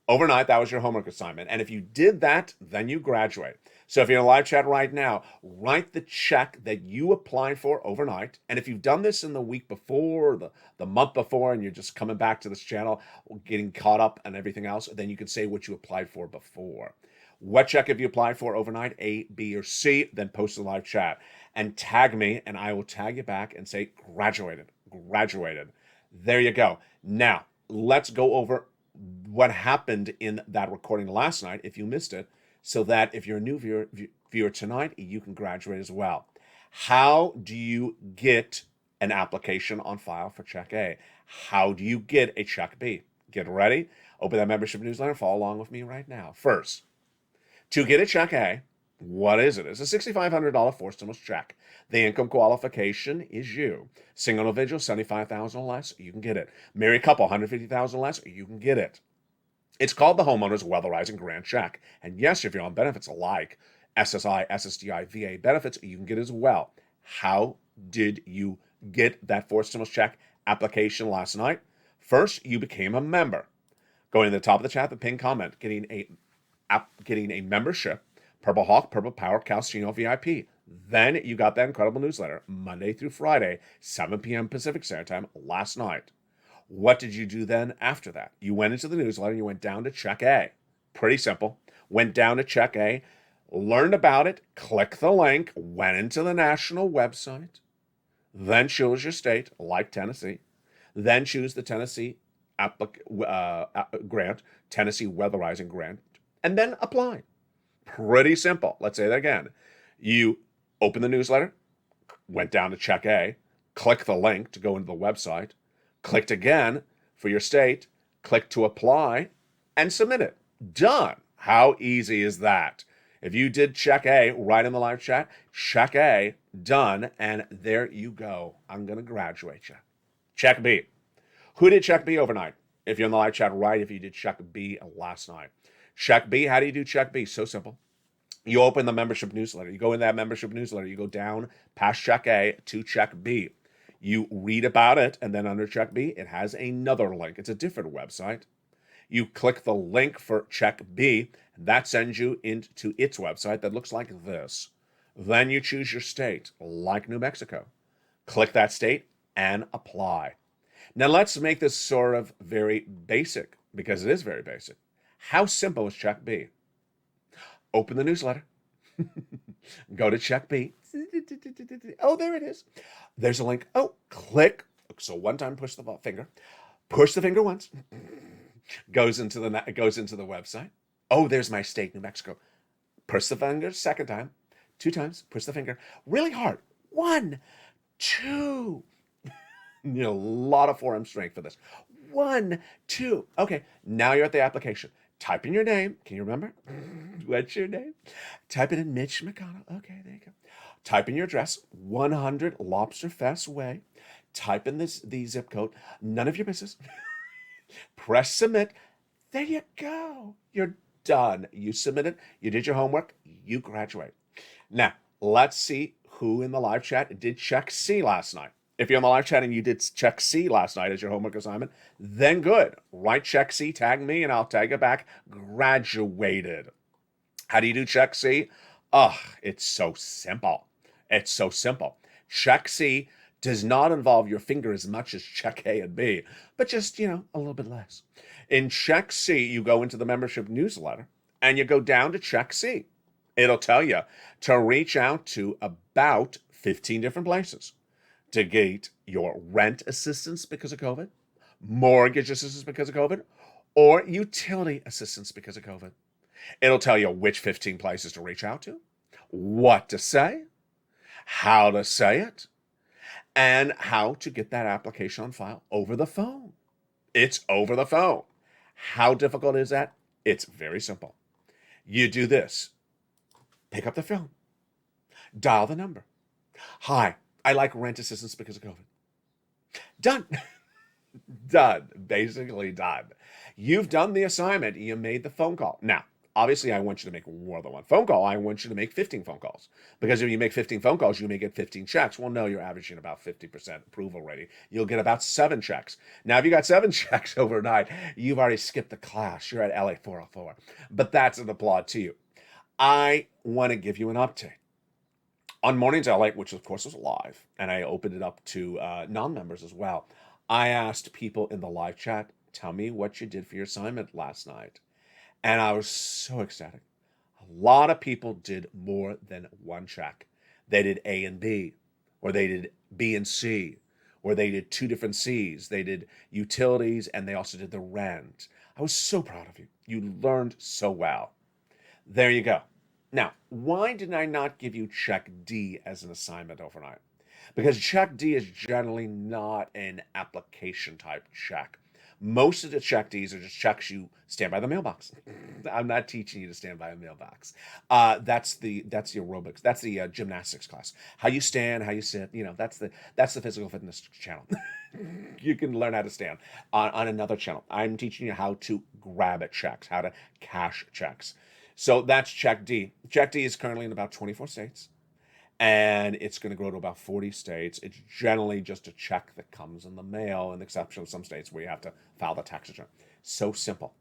Overnight, that was your homework assignment. And if you did that, then you graduate. So if you're in a live chat right now, write the check that you applied for overnight. And if you've done this in the week before, the month before, and you're just coming back to this channel, getting caught up and everything else, then you can say what you applied for before. What check have you applied for overnight, A, B, or C? Then post in the live chat and tag me, and I will tag you back and say, graduated, graduated. There you go. Now, let's go over what happened in that recording last night, if you missed it, so that if you're a new viewer tonight, you can graduate as well. How do you get an application on file for check A? How do you get a check B? Get ready. Open that membership newsletter. Follow along with me right now. First, to get a check A, what is it? It's a $6,500 fourth stimulus check. The income qualification is you. Single individual, $75,000 or less, you can get it. Married couple, $150,000 or less, you can get it. It's called the Homeowners Weatherizing Grant Check. And yes, if you're on benefits like SSI, SSDI, VA benefits, you can get it as well. How did you get that fourth stimulus check application last night? First, you became a member. Going to the top of the chat, the pinned comment, getting a membership, Purple Hawk, Purple Power, Calcino VIP. Then you got that incredible newsletter, Monday through Friday, 7 p.m. Pacific Standard Time last night. What did you do then after that? You went into the newsletter, you went down to check A. Pretty simple. Went down to check A, learned about it, clicked the link, went into the national website, then chose your state, like Tennessee, then choose the Tennessee grant, Tennessee Weatherizing Grant, and then apply. Pretty simple. Let's say that again. You open the newsletter, went down to check A, click the link to go into the website, clicked again for your state, click to apply, and submit it. Done. How easy is that? If you did check A right in the live chat, check A, done, and there you go. I'm going to graduate you. Check B. Who did check B overnight? If you're in the live chat, right if you did check B last night. Check B, how do you do check B? So simple. You open the membership newsletter. You go in that membership newsletter. You go down past check A to check B. You read about it, and then under check B, it has another link. It's a different website. You click the link for check B, and that sends you into its website that looks like this. Then you choose your state, like New Mexico. Click that state and apply. Now let's make this sort of very basic, because it is very basic. How simple is check B? Open the newsletter. Go to check B. Oh, there it is. There's a link. Oh, click. So one time push the finger. Push the finger once. Goes into the website. Oh, there's my state, New Mexico. Push the finger second time. 2 times. Push the finger really hard. 1, 2. You know, a lot of forearm strength for this. 1, 2. Okay, now you're at the application. Type in your name. Can you remember? What's your name? Type it in Mitch McConnell. Okay, there you go. Type in your address, 100 Lobster Fest Way. Type in the zip code. None of your business. Press submit. There you go. You're done. You submitted. You did your homework. You graduate. Now, let's see who in the live chat did check C last night. If you're on the live chat and you did check C last night as your homework assignment, then good. Write check C, tag me, and I'll tag it back. Graduated. How do you do check C? It's so simple. It's so simple. Check C does not involve your finger as much as check A and B, but just, a little bit less. In check C, you go into the membership newsletter and you go down to check C. It'll tell you to reach out to about 15 different places to get your rent assistance because of COVID, mortgage assistance because of COVID, or utility assistance because of COVID. It'll tell you which 15 places to reach out to, what to say, how to say it, and how to get that application on file over the phone. It's over the phone. How difficult is that? It's very simple. You do this. Pick up the phone. Dial the number. Hi, I like rent assistance because of COVID. Done. Done. Basically done. You've done the assignment. You made the phone call. Now, obviously, I want you to make more than one phone call. I want you to make 15 phone calls. Because if you make 15 phone calls, you may get 15 checks. Well, no, you're averaging about 50% approval rating. You'll get about 7 checks. Now, if you got 7 checks overnight, you've already skipped the class. You're at LA 404. But that's an applaud to you. I want to give you an update. On Mornings LA, which of course was live, and I opened it up to non-members as well, I asked people in the live chat, tell me what you did for your assignment last night. And I was so ecstatic. A lot of people did more than 1 check. They did A and B, or they did B and C, or they did 2 different C's. They did utilities, and they also did the rent. I was so proud of you. You learned so well. There you go. Now, why did I not give you check D as an assignment overnight? Because check D is generally not an application type check. Most of the check Ds are just checks you stand by the mailbox. I'm not teaching you to stand by a mailbox. That's the aerobics. That's the gymnastics class. How you stand, how you sit. That's the physical fitness channel. You can learn how to stand on another channel. I'm teaching you how to grab at checks, how to cash checks. So that's check D. Check D is currently in about 24 states, and it's going to grow to about 40 states. It's generally just a check that comes in the mail, in the exception of some states where you have to file the tax return. So simple.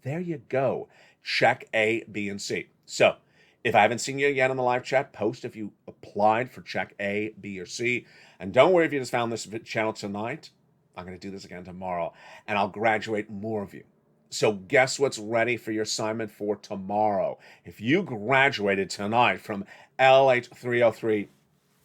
There you go. Check A, B, and C. So if I haven't seen you yet on the live chat, post if you applied for check A, B, or C. And don't worry if you just found this channel tonight. I'm going to do this again tomorrow, and I'll graduate more of you. So guess what's ready for your assignment for tomorrow? If you graduated tonight from L8303,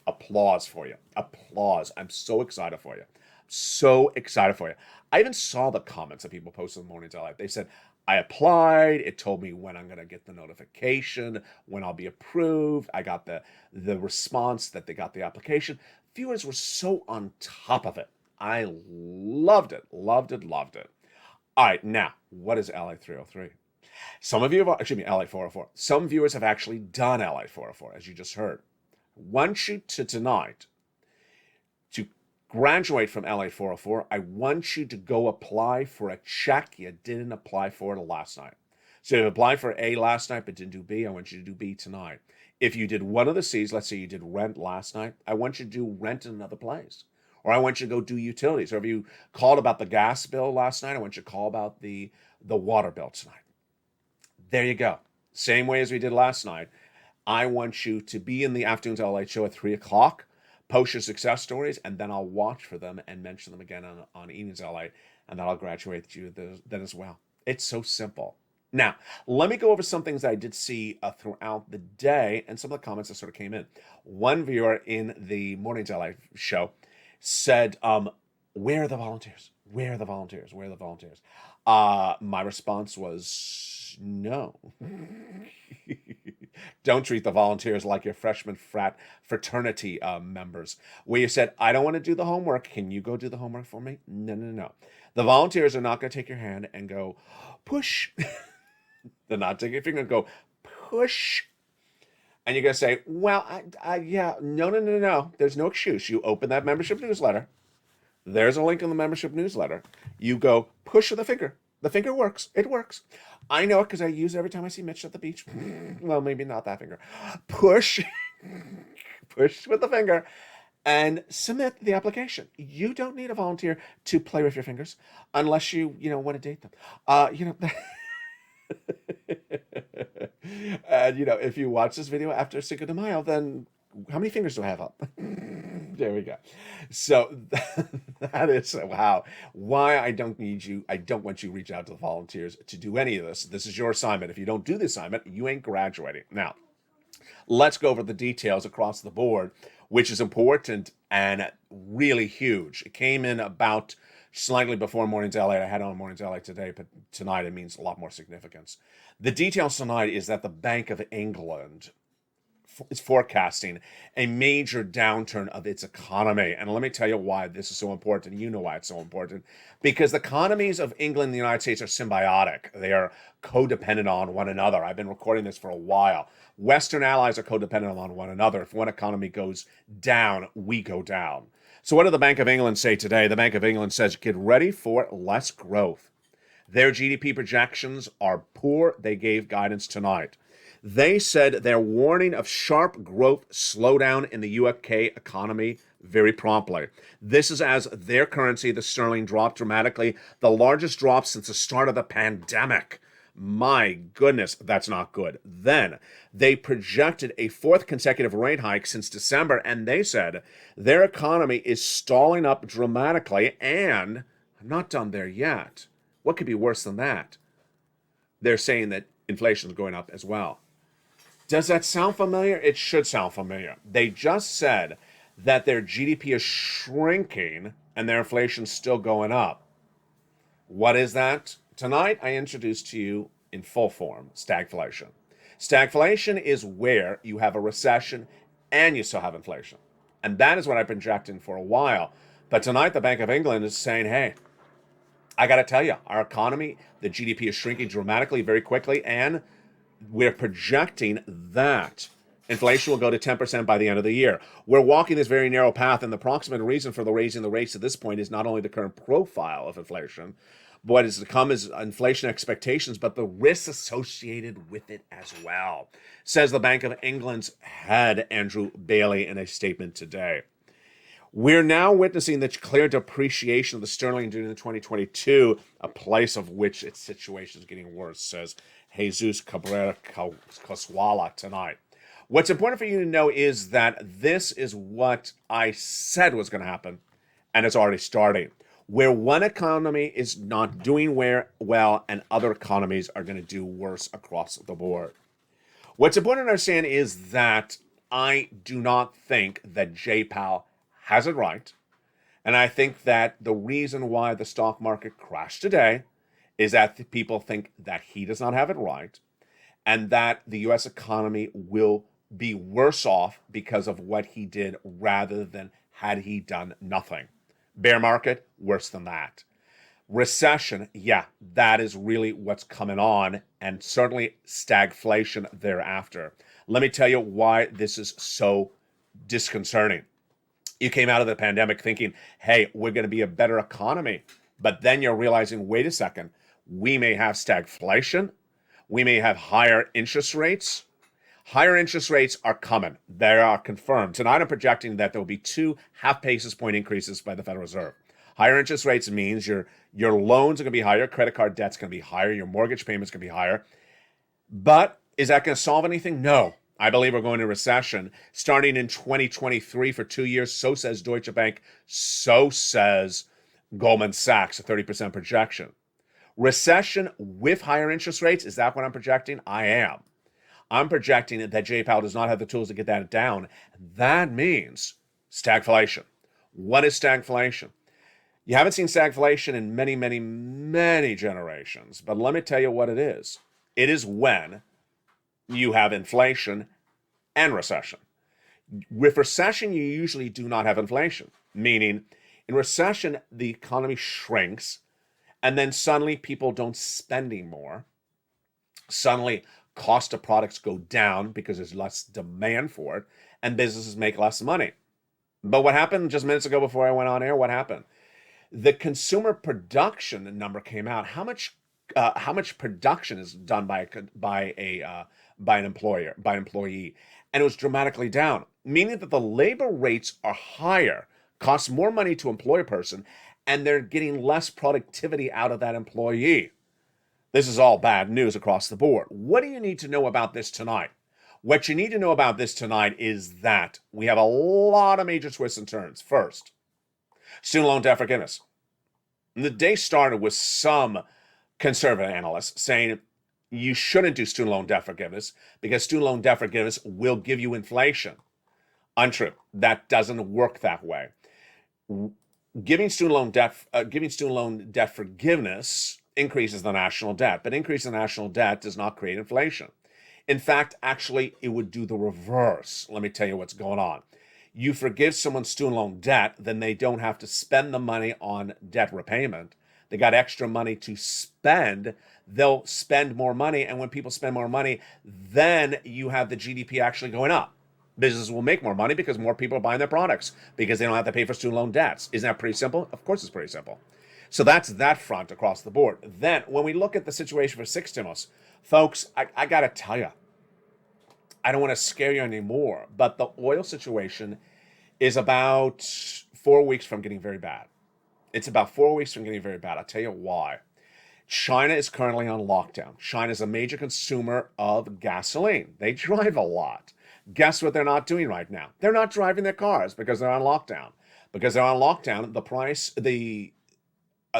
applause for you. Applause. I'm so excited for you. So excited for you. I even saw the comments that people posted in the Mornings LA. They said, I applied. It told me when I'm going to get the notification, when I'll be approved. I got the response that they got the application. Viewers were so on top of it. I loved it. Loved it. Loved it. All right, now, what is LA303? Some of you have, LA404. Some viewers have actually done LA404, as you just heard. Want you to tonight, to graduate from LA404, I want you to go apply for a check you didn't apply for last night. So if you applied for A last night but didn't do B, I want you to do B tonight. If you did one of the C's, let's say you did rent last night, I want you to do rent in another place. or I want you to go do utilities, or if you called about the gas bill last night, I want you to call about the water bill tonight. There you go. Same way as we did last night. I want you to be in the Afternoons Lalate show at 3 o'clock, post your success stories, and then I'll watch for them and mention them again on Evenings Lalate, and then I'll graduate you then as well. It's so simple. Now, let me go over some things that I did see throughout the day and some of the comments that sort of came in. One viewer in the Mornings Lalate show said, where are the volunteers? Where are the volunteers? Where are the volunteers? My response was no. Don't treat the volunteers like your freshman fraternity members. Where you said, I don't want to do the homework. Can you go do the homework for me? No. The volunteers are not going to take your hand and go, push. They're not taking your finger and go, push. And you're going to say, well, yeah, no. There's no excuse. You open that membership newsletter. There's a link in the membership newsletter. You go, push with the finger. The finger works. It works. I know it because I use it every time I see Mitch at the beach. Well, maybe not that finger. Push. Push with the finger. And submit the application. You don't need a volunteer to play with your fingers unless you want to date them. And, if you watch this video after Cinco de Mayo, then how many fingers do I have up? There we go. So that is why I don't want you to reach out to the volunteers to do any of this. This is your assignment. If you don't do the assignment, you ain't graduating. Now, let's go over the details across the board, which is important and really huge. It came in about slightly before Mornings Lalate. I had on Mornings Lalate today, but tonight it means a lot more significance. The details tonight is that the Bank of England is forecasting a major downturn of its economy. And let me tell you why this is so important. You know why it's so important. Because the economies of England and the United States are symbiotic. They are codependent on one another. I've been recording this for a while. Western allies are codependent on one another. If one economy goes down, we go down. So what did the Bank of England say today? The Bank of England says, get ready for less growth. Their GDP projections are poor. They gave guidance tonight. They said they're warning of sharp growth slowdown in the UK economy very promptly. This is as their currency, the sterling, dropped dramatically, the largest drop since the start of the pandemic. My goodness, that's not good. Then they projected a fourth consecutive rate hike since December, and they said their economy is stalling up dramatically, and I'm not done there yet. What could be worse than that? They're saying that inflation is going up as well. Does that sound familiar? It should sound familiar. They just said that their GDP is shrinking and their inflation's still going up. What is that? Tonight, I introduced to you in full form stagflation. Stagflation is where you have a recession and you still have inflation. And that is what I've been projecting for a while. But tonight, the Bank of England is saying, hey, I got to tell you, our economy, the GDP is shrinking dramatically very quickly, and we're projecting that inflation will go to 10% by the end of the year. We're walking this very narrow path, and the proximate reason for raising the rates at this point is not only the current profile of inflation, but what is to come is inflation expectations, but the risks associated with it as well, says the Bank of England's head, Andrew Bailey, in a statement today. We're now witnessing the clear depreciation of the sterling during the 2022, a place of which its situation is getting worse, says Jesus Cabrera Coswala tonight. What's important for you to know is that this is what I said was going to happen, and it's already starting. Where one economy is not doing well and other economies are going to do worse across the board. What's important to understand is that I do not think that Jay Powell has it right. And I think that the reason why the stock market crashed today is that people think that he does not have it right and that the U.S. economy will be worse off because of what he did rather than had he done nothing. Bear market, worse than that. Recession, yeah, that is really what's coming on, and certainly stagflation thereafter. Let me tell you why this is so disconcerting. You came out of the pandemic thinking, hey, we're going to be a better economy. But then you're realizing, wait a second, we may have stagflation. We may have higher interest rates. Higher interest rates are coming. They are confirmed. Tonight I'm projecting that there will be 2 half basis point increases by the Federal Reserve. Higher interest rates means your loans are going to be higher, credit card debt's going to be higher, your mortgage payments going to be higher. But is that going to solve anything? No. I believe we're going into recession starting in 2023 for 2 years. So says Deutsche Bank. So says Goldman Sachs, a 30% projection. Recession with higher interest rates, is that what I'm projecting? I am. I'm projecting that Jay Powell does not have the tools to get that down. That means stagflation. What is stagflation? You haven't seen stagflation in many, many, many generations, but let me tell you what it is. It is when you have inflation and recession. With recession, you usually do not have inflation, meaning in recession, the economy shrinks, and then suddenly people don't spend anymore. Suddenly, cost of products go down because there's less demand for it, and businesses make less money. But what happened just minutes ago before I went on air? What happened? The consumer production number came out. How much production is done by an employee, and it was dramatically down, meaning that the labor rates are higher, cost more money to employ a person, and they're getting less productivity out of that employee. This is all bad news across the board. What do you need to know about this tonight? What you need to know about this tonight is that we have a lot of major twists and turns. First, student loan debt forgiveness. The day started with some conservative analysts saying you shouldn't do student loan debt forgiveness because student loan debt forgiveness will give you inflation. Untrue. That doesn't work that way. Giving student loan debt forgiveness increases the national debt, but increasing the national debt does not create inflation. In fact, actually, it would do the reverse. Let me tell you what's going on. You forgive someone's student loan debt, then they don't have to spend the money on debt repayment. They got extra money to spend. They'll spend more money, and when people spend more money, then you have the GDP actually going up. Businesses will make more money because more people are buying their products because they don't have to pay for student loan debts. Isn't that pretty simple? Of course it's pretty simple. So that's that front across the board. Then when we look at the situation for 6 stimulus, folks, I got to tell you, I don't want to scare you anymore, but the oil situation is about 4 weeks from getting very bad. It's about 4 weeks from getting very bad. I'll tell you why. China is currently on lockdown. China is a major consumer of gasoline. They drive a lot. Guess what they're not doing right now? They're not driving their cars because they're on lockdown. Because they're on lockdown,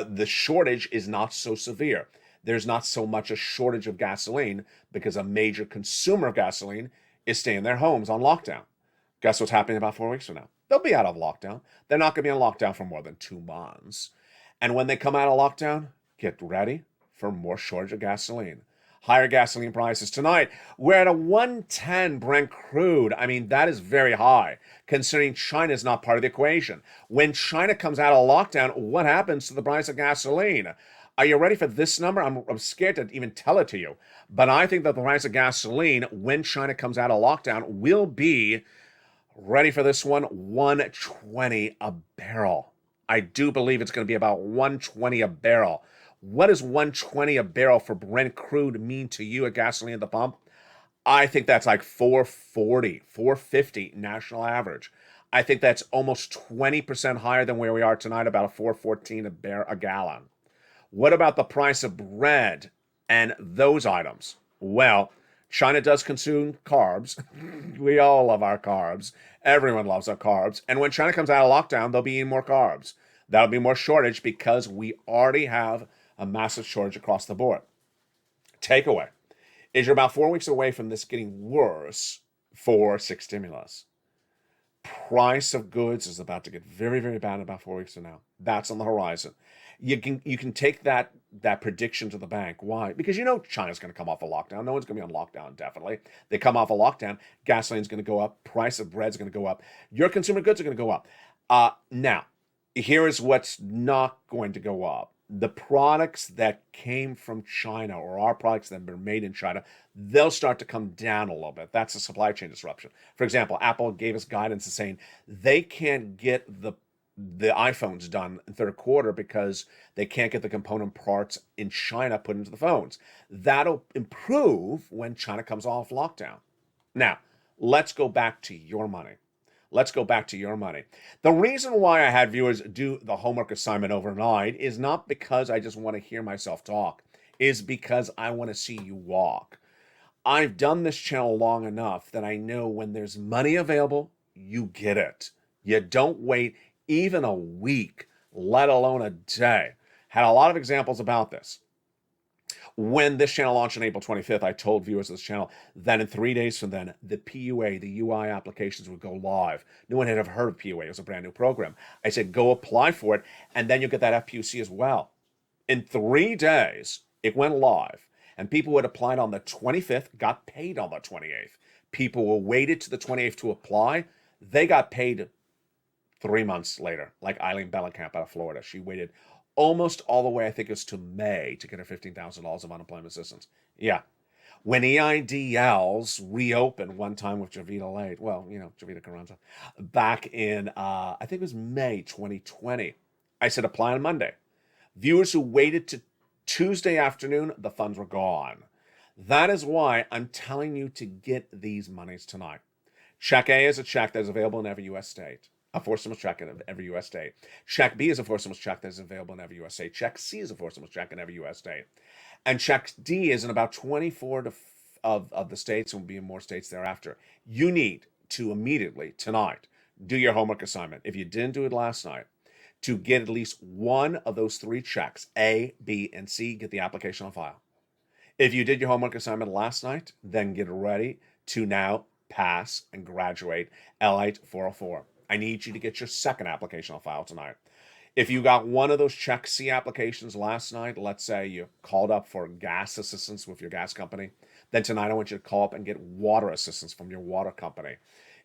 the shortage is not so severe. There's not so much a shortage of gasoline because a major consumer of gasoline is staying in their homes on lockdown. Guess what's happening about 4 weeks from now? They'll be out of lockdown. They're not going to be on lockdown for more than 2 months. And when they come out of lockdown, get ready for more shortage of gasoline. Higher gasoline prices tonight. We're at a 110 Brent crude. I mean, that is very high, considering China is not part of the equation. When China comes out of lockdown, what happens to the price of gasoline? Are you ready for this number? I'm scared to even tell it to you. But I think that the price of gasoline, when China comes out of lockdown, will be, ready for this one, 120 a barrel. I do believe it's going to be about 120 a barrel. What does 120 a barrel for Brent crude mean to you at gasoline at the pump? I think that's like 440, 450 national average. I think that's almost 20% higher than where we are tonight, about a 414 a gallon. What about the price of bread and those items? Well, China does consume carbs. We all love our carbs. Everyone loves our carbs. And when China comes out of lockdown, they'll be eating more carbs. That'll be more shortage because we already have a massive shortage across the board. Takeaway is you're about 4 weeks away from this getting worse for 6 stimulus. Price of goods is about to get very, very bad in about 4 weeks from now. That's on the horizon. You can take that prediction to the bank. Why? Because you know China's going to come off a lockdown. No one's going to be on lockdown, definitely. They come off a lockdown, gasoline's going to go up, price of bread's going to go up, your consumer goods are going to go up. Now, here is what's not going to go up. The products that came from China or our products that are made in China, they'll start to come down a little bit. That's a supply chain disruption. For example, Apple gave us guidance saying they can't get the iPhones done in third quarter because they can't get the component parts in China put into the phones. That'll improve when China comes off lockdown. Now, let's go back to your money. Let's go back to your money. The reason why I had viewers do the homework assignment overnight is not because I just want to hear myself talk, is because I want to see you walk. I've done this channel long enough that I know when there's money available, you get it. You don't wait even a week, let alone a day. Had a lot of examples about this. When this channel launched on April 25th, I told viewers of this channel that in 3 days from then, the PUA, the UI applications would go live. No one had ever heard of PUA. It was a brand new program. I said, go apply for it, and then you'll get that FPUC as well. In 3 days, it went live, and people who had applied on the 25th got paid on the 28th. People who waited to the 28th to apply, they got paid 3 months later, like Eileen Bellenkamp out of Florida. She waited almost all the way, I think it was to May, to get her $15,000 of unemployment assistance. Yeah. When EIDLs reopened one time with Javita Lalate, well, Javita Carranza, back in, I think it was May 2020, I said apply on Monday. Viewers who waited to Tuesday afternoon, the funds were gone. That is why I'm telling you to get these monies tonight. Check A is a check that is available in every U.S. state. A four stimulus check in every U.S. state. Check B is a four stimulus check that is available in every U.S. state. Check C is a four stimulus check in every U.S. state. And check D is in about 24 of the states, and will be in more states thereafter. You need to immediately, tonight, do your homework assignment. If you didn't do it last night, to get at least one of those 3 checks, A, B, and C, get the application on file. If you did your homework assignment last night, then get ready to now pass and graduate Lalate 404. I need you to get your second application on file tonight. If you got one of those check C applications last night, let's say you called up for gas assistance with your gas company, then tonight I want you to call up and get water assistance from your water company.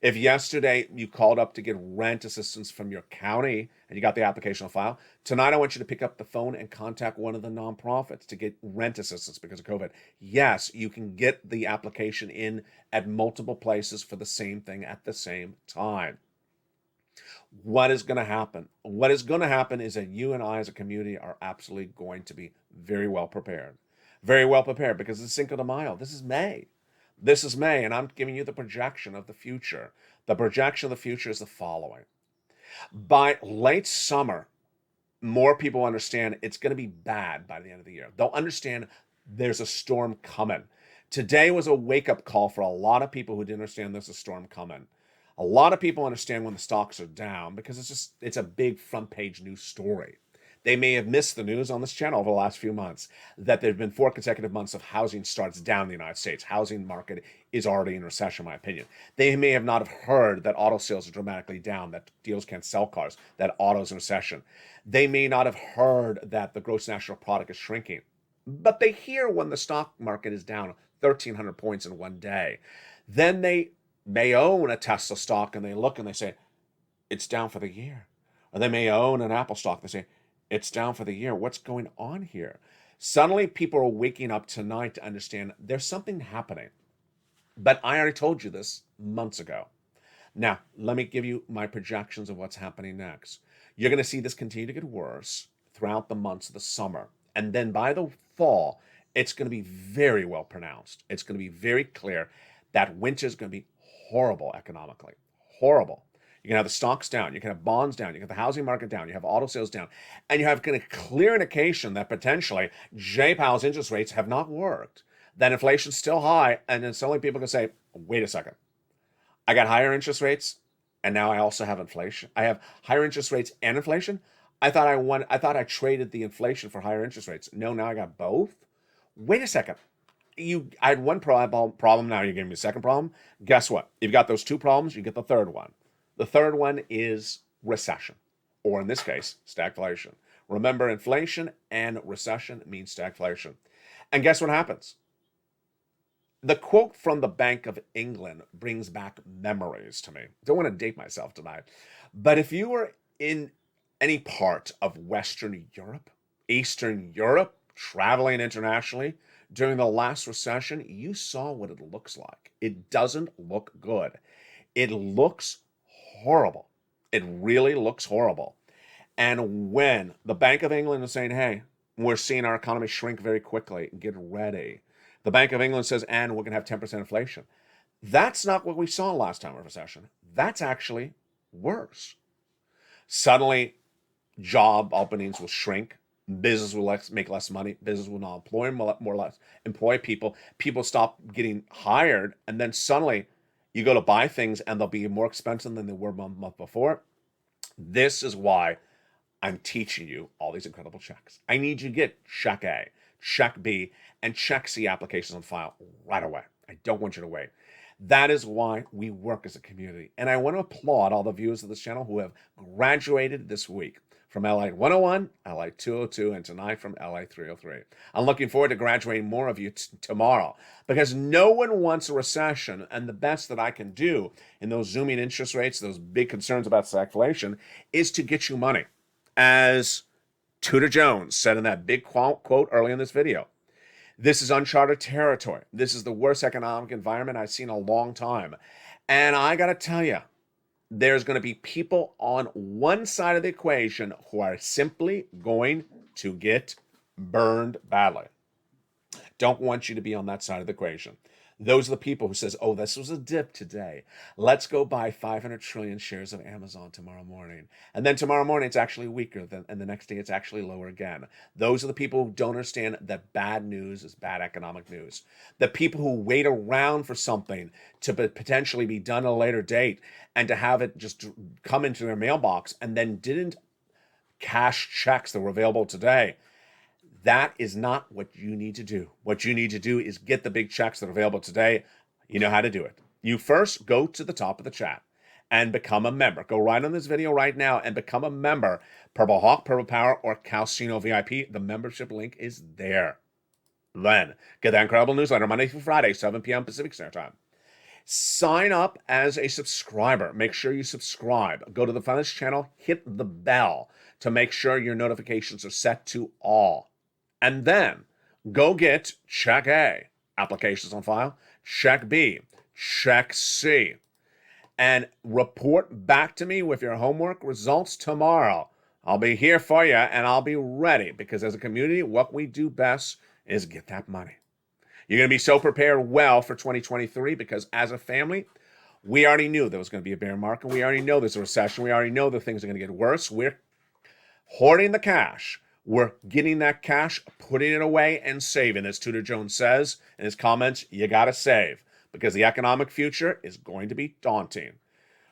If yesterday you called up to get rent assistance from your county and you got the application on file, tonight I want you to pick up the phone and contact one of the nonprofits to get rent assistance because of COVID. Yes, you can get the application in at multiple places for the same thing at the same time. What is going to happen? What is going to happen is that you and I as a community are absolutely going to be very well prepared. Very well prepared because it's Cinco de Mayo. This is May. This is May, and I'm giving you the projection of the future. The projection of the future is the following. By late summer, more people understand it's going to be bad by the end of the year. They'll understand there's a storm coming. Today was a wake-up call for a lot of people who didn't understand there's a storm coming. A lot of people understand when the stocks are down because it's a big front page news story. They may have missed the news on this channel over the last few months that there have been 4 consecutive months of housing starts down in the United States. Housing market is already in recession, in my opinion. They may have not have heard that auto sales are dramatically down, that dealers can't sell cars, that auto's in recession. They may not have heard that the gross national product is shrinking. But they hear when the stock market is down 1,300 points in one day. Then they may own a Tesla stock and they look and they say, it's down for the year. Or they may own an Apple stock. They say, it's down for the year. What's going on here? Suddenly people are waking up tonight to understand there's something happening. But I already told you this months ago. Now, let me give you my projections of what's happening next. You're going to see this continue to get worse throughout the months of the summer. And then by the fall, it's going to be very well pronounced. It's going to be very clear that winter is going to be horrible economically. Horrible. You can have the stocks down. You can have bonds down. You can have the housing market down. You have auto sales down. And you have kind of clear indication that potentially Jay Powell's interest rates have not worked. That inflation's still high. And then suddenly people can say, wait a second. I got higher interest rates. And now I also have inflation. I have higher interest rates and inflation. I thought I traded the inflation for higher interest rates. No, now I got both. Wait a second. I had one problem. Now you're giving me a second problem. Guess what? You've got those 2 problems. You get the third one. The third one is recession, or in this case, stagflation. Remember, inflation and recession means stagflation. And guess what happens? The quote from the Bank of England brings back memories to me. Don't want to date myself tonight. But if you were in any part of Western Europe, Eastern Europe, traveling internationally during the last recession, you saw what it looks like. It doesn't look good. It looks horrible. It really looks horrible. And when the Bank of England is saying, hey, we're seeing our economy shrink very quickly, get ready. The Bank of England says, and we're going to have 10% inflation. That's not what we saw last time of recession. That's actually worse. Suddenly, job openings will shrink. Business will make less money. Business will not employ people. People stop getting hired, and then suddenly you go to buy things, and they'll be more expensive than they were a month before. This is why I'm teaching you all these incredible checks. I need you to get check A, check B, and check C applications on file right away. I don't want you to wait. That is why we work as a community. And I want to applaud all the viewers of this channel who have graduated this week from LA 101, LA 202, and tonight from LA 303. I'm looking forward to graduating more of you tomorrow because no one wants a recession. And the best that I can do in those zooming interest rates, those big concerns about stagflation, is to get you money. As Tudor Jones said in that big quote early in this video, this is uncharted territory. This is the worst economic environment I've seen in a long time. And I got to tell you, there's going to be people on one side of the equation who are simply going to get burned badly. Don't want you to be on that side of the equation. Those are the people who says, oh, this was a dip today. Let's go buy 500 trillion shares of Amazon tomorrow morning. And then tomorrow morning, it's actually weaker, and the next day, it's actually lower again. Those are the people who don't understand that bad news is bad economic news. The people who wait around for something to potentially be done at a later date and to have it just come into their mailbox and then didn't cash checks that were available today. That is not what you need to do. What you need to do is get the big checks that are available today. You know how to do it. You first go to the top of the chat and become a member. Go right on this video right now and become a member. Purple Hawk, Purple Power, or Calcino VIP. The membership link is there. Then get that incredible newsletter Monday through Friday, 7 p.m. Pacific Standard Time. Sign up as a subscriber. Make sure you subscribe. Go to the front of this channel, hit the bell to make sure your notifications are set to all. And then go get check A, applications on file, check B, check C, and report back to me with your homework results tomorrow. I'll be here for you and I'll be ready because as a community, what we do best is get that money. You're going to be so prepared well for 2023 because as a family, we already knew there was going to be a bear market. We already know there's a recession. We already know that things are going to get worse. We're hoarding the cash. We're getting that cash, putting it away, and saving. As Tudor Jones says in his comments, you got to save because the economic future is going to be daunting.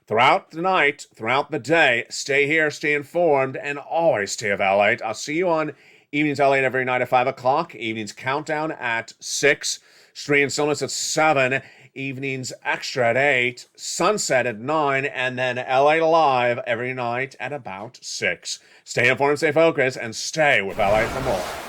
Throughout the night, throughout the day, stay here, stay informed, and always stay Lalate. I'll see you on Evenings Lalate every night at 5 o'clock, Evenings Countdown at 6, Street and Stillness at 7, Evenings Extra at 8, Sunset at 9, and then LA Live every night at about 6. Stay informed, stay focused, and stay with LA for more.